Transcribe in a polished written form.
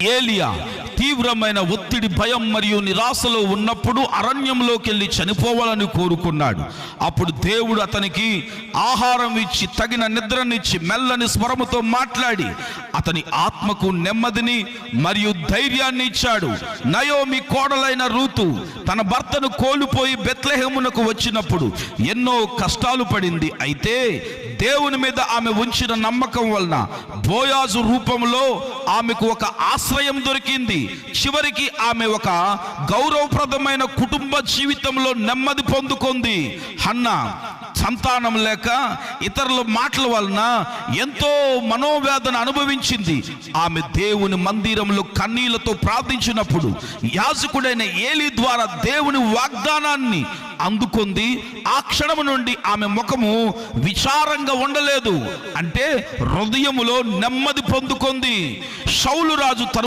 ఏలియా తీవ్రమైన ఒత్తిడి, భయం మరియు నిరాశలో ఉన్నప్పుడు అరణ్యంలోకి వెళ్ళి చనిపోవాలని కోరుకున్నాడు. అప్పుడు దేవుడు అతనికి ఆహారం ఇచ్చి, తగిన నిద్రనిచ్చి, మెల్లని స్వరముతో మాట్లాడి అతని ఆత్మకు నెమ్మదిని మరియు ధైర్యాన్ని ఇచ్చాడు. నయోమి కోడలైన రూతు తన భర్తను కోల్పోయి బెత్లెహేమునకు వచ్చినప్పుడు ఎన్నో కష్టాలు పడింది. అయితే దేవుని మీద ఆమె ఉంచిన నమ్మకం వలన బోయాజు రూపంలో ఆమెకు ఒక ఆశ్రయం దొరికింది. చివరికి ఆమె ఒక గౌరవప్రదమైన కుటుంబ జీవితంలో నెమ్మది పొందుకుంది. హన్నా సంతానం లేక ఇతరుల మాటల వలన ఎంతో మనోవేదన అనుభవించింది. ఆమె దేవుని మందిరంలో కన్నీళ్లతో ప్రార్థించినప్పుడు యాజకుడైన ఏలీ ద్వారా దేవుని వాగ్దానాన్ని అందుకుంది. ఆ క్షణము నుండి ఆమె ముఖము విచారంగా ఉండలేదు, అంటే హృదయములో నెమ్మది పొందుకుంది. సౌలు రాజు